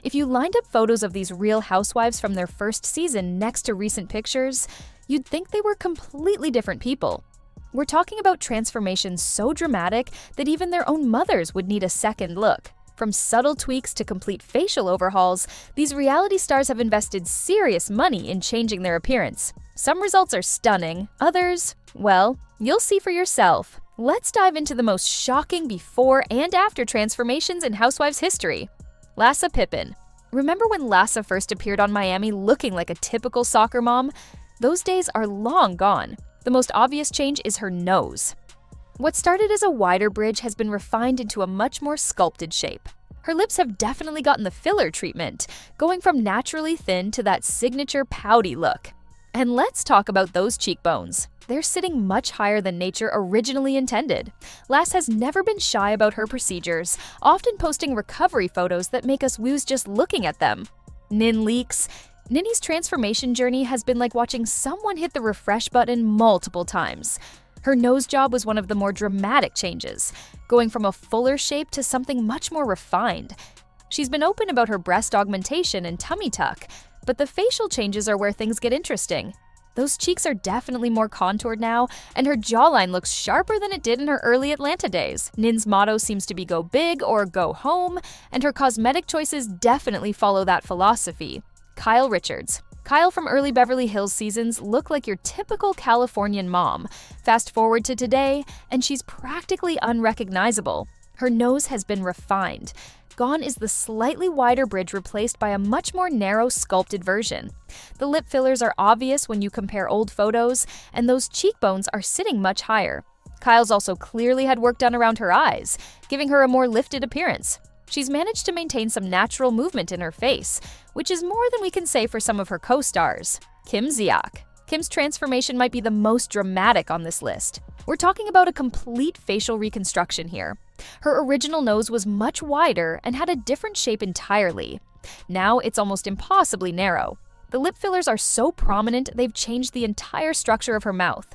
If you lined up photos of these Real Housewives from their first season next to recent pictures, you'd think they were completely different people. We're talking about transformations so dramatic that even their own mothers would need a second look. From subtle tweaks to complete facial overhauls, these reality stars have invested serious money in changing their appearance. Some results are stunning, others, well, you'll see for yourself. Let's dive into the most shocking before and after transformations in Housewives history. Larsa Pippen. Remember when Larsa first appeared on Miami looking like a typical soccer mom? Those days are long gone. The most obvious change is her nose. What started as a wider bridge has been refined into a much more sculpted shape. Her lips have definitely gotten the filler treatment, going from naturally thin to that signature pouty look. And let's talk about those cheekbones. They're sitting much higher than nature originally intended. Larsa has never been shy about her procedures, often posting recovery photos that make us wooze just looking at them. NeNe leaks. NeNe's transformation journey has been like watching someone hit the refresh button multiple times. Her nose job was one of the more dramatic changes, going from a fuller shape to something much more refined. She's been open about her breast augmentation and tummy tuck, but the facial changes are where things get interesting. Those cheeks are definitely more contoured now, and her jawline looks sharper than it did in her early Atlanta days. NeNe's motto seems to be go big or go home, and her cosmetic choices definitely follow that philosophy. Kyle Richards. Kyle from early Beverly Hills seasons looked like your typical Californian mom. Fast forward to today, and she's practically unrecognizable. Her nose has been refined. Gone is the slightly wider bridge replaced by a much more narrow, sculpted version. The lip fillers are obvious when you compare old photos, and those cheekbones are sitting much higher. Kyle's also clearly had work done around her eyes, giving her a more lifted appearance. She's managed to maintain some natural movement in her face, which is more than we can say for some of her co-stars. Kim Zolciak. Kim's transformation might be the most dramatic on this list. We're talking about a complete facial reconstruction here. Her original nose was much wider and had a different shape entirely. Now it's almost impossibly narrow. The lip fillers are so prominent they've changed the entire structure of her mouth.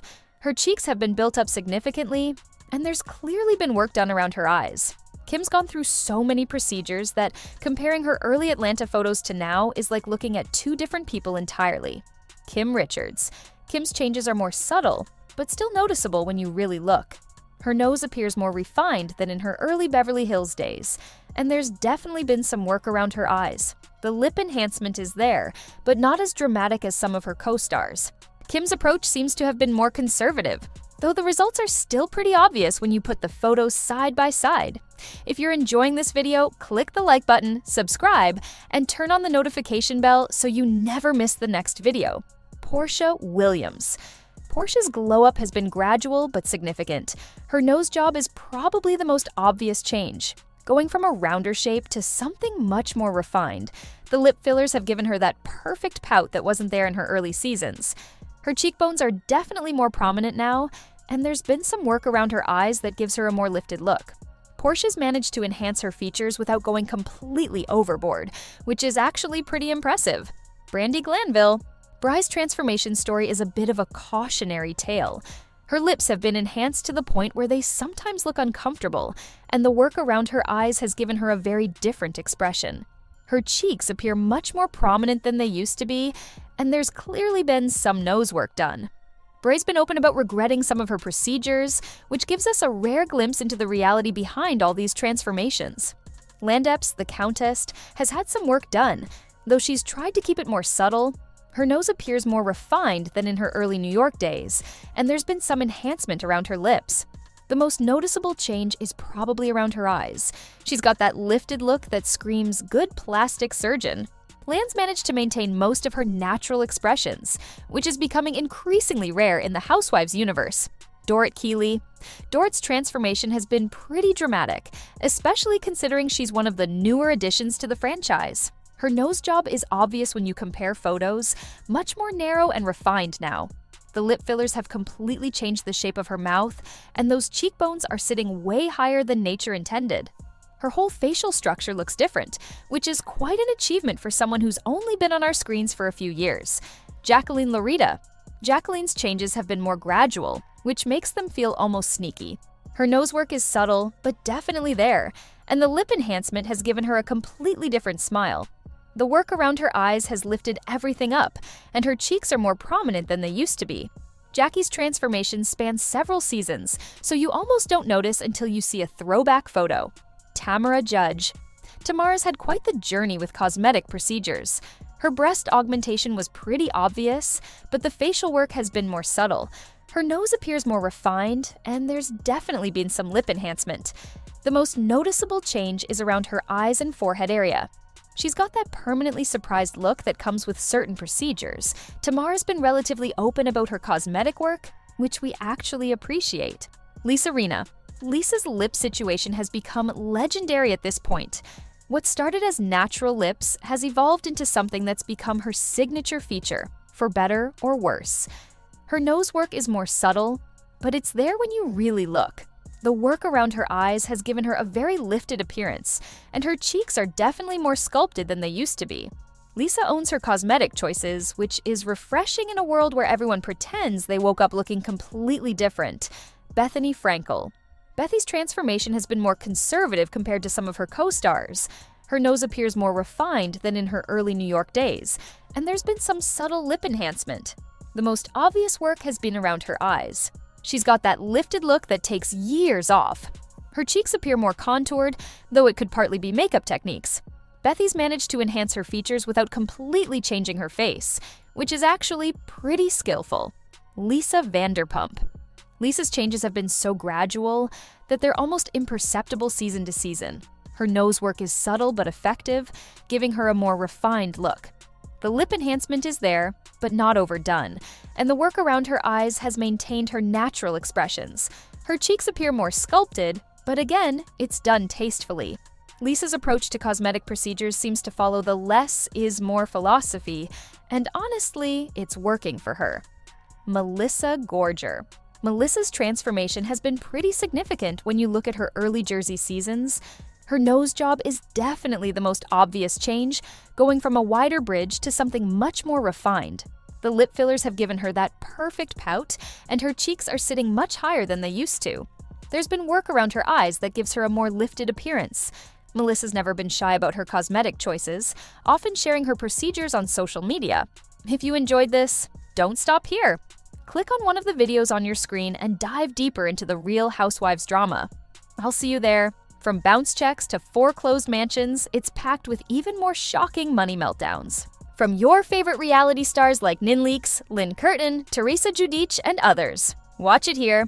Her cheeks have been built up significantly, and there's clearly been work done around her eyes. Kim's gone through so many procedures that comparing her early Atlanta photos to now is like looking at two different people entirely. Kim Richards. Kim's changes are more subtle, but still noticeable when you really look. Her nose appears more refined than in her early Beverly Hills days, and there's definitely been some work around her eyes. The lip enhancement is there, but not as dramatic as some of her co-stars. Kim's approach seems to have been more conservative, though the results are still pretty obvious when you put the photos side by side. If you're enjoying this video, click the like button, subscribe, and turn on the notification bell so you never miss the next video. Porsha Williams. Porsha's glow-up has been gradual but significant. Her nose job is probably the most obvious change, going from a rounder shape to something much more refined. The lip fillers have given her that perfect pout that wasn't there in her early seasons. Her cheekbones are definitely more prominent now, and there's been some work around her eyes that gives her a more lifted look. Porsha's managed to enhance her features without going completely overboard, which is actually pretty impressive. Brandi Glanville. Bri's transformation story is a bit of a cautionary tale. Her lips have been enhanced to the point where they sometimes look uncomfortable, and the work around her eyes has given her a very different expression. Her cheeks appear much more prominent than they used to be, and there's clearly been some nose work done. Bri's been open about regretting some of her procedures, which gives us a rare glimpse into the reality behind all these transformations. Lesseps, the Countess, has had some work done, though she's tried to keep it more subtle. Her nose appears more refined than in her early New York days, and there's been some enhancement around her lips. The most noticeable change is probably around her eyes. She's got that lifted look that screams good plastic surgeon. Lan's managed to maintain most of her natural expressions, which is becoming increasingly rare in the Housewives universe. Dorit Kemsley. Dorit's transformation has been pretty dramatic, especially considering she's one of the newer additions to the franchise. Her nose job is obvious when you compare photos, much more narrow and refined now. The lip fillers have completely changed the shape of her mouth, and those cheekbones are sitting way higher than nature intended. Her whole facial structure looks different, which is quite an achievement for someone who's only been on our screens for a few years. Jacqueline Laurita. Jacqueline's changes have been more gradual, which makes them feel almost sneaky. Her nose work is subtle, but definitely there, and the lip enhancement has given her a completely different smile. The work around her eyes has lifted everything up, and her cheeks are more prominent than they used to be. Jackie's transformation spans several seasons, so you almost don't notice until you see a throwback photo. Tamra Judge. Tamara's had quite the journey with cosmetic procedures. Her breast augmentation was pretty obvious, but the facial work has been more subtle. Her nose appears more refined, and there's definitely been some lip enhancement. The most noticeable change is around her eyes and forehead area. She's got that permanently surprised look that comes with certain procedures. Tamara's been relatively open about her cosmetic work, which we actually appreciate. Rinna. Lisa's lip situation has become legendary at this point. What started as natural lips has evolved into something that's become her signature feature, for better or worse. Her nose work is more subtle, but it's there when you really look. The work around her eyes has given her a very lifted appearance, and her cheeks are definitely more sculpted than they used to be. Lisa owns her cosmetic choices, which is refreshing in a world where everyone pretends they woke up looking completely different. Bethenny Frankel. Bethy's transformation has been more conservative compared to some of her co-stars. Her nose appears more refined than in her early New York days, and there's been some subtle lip enhancement. The most obvious work has been around her eyes. She's got that lifted look that takes years off. Her cheeks appear more contoured, though it could partly be makeup techniques. Bethy's managed to enhance her features without completely changing her face, which is actually pretty skillful. Lisa Vanderpump. Lisa's changes have been so gradual that they're almost imperceptible season to season. Her nose work is subtle but effective, giving her a more refined look. The lip enhancement is there, but not overdone, and the work around her eyes has maintained her natural expressions. Her cheeks appear more sculpted, but again, it's done tastefully. Lisa's approach to cosmetic procedures seems to follow the less is more philosophy, and honestly, it's working for her. Melissa Gorga. Melissa's transformation has been pretty significant when you look at her early Jersey seasons. Her nose job is definitely the most obvious change, going from a wider bridge to something much more refined. The lip fillers have given her that perfect pout, and her cheeks are sitting much higher than they used to. There's been work around her eyes that gives her a more lifted appearance. Melissa's never been shy about her cosmetic choices, often sharing her procedures on social media. If you enjoyed this, don't stop here. Click on one of the videos on your screen and dive deeper into the Real Housewives drama. I'll see you there. From bounce checks to foreclosed mansions, it's packed with even more shocking money meltdowns. From your favorite reality stars like NeNe, Lynn Curtin, Teresa Giudice, and others. Watch it here.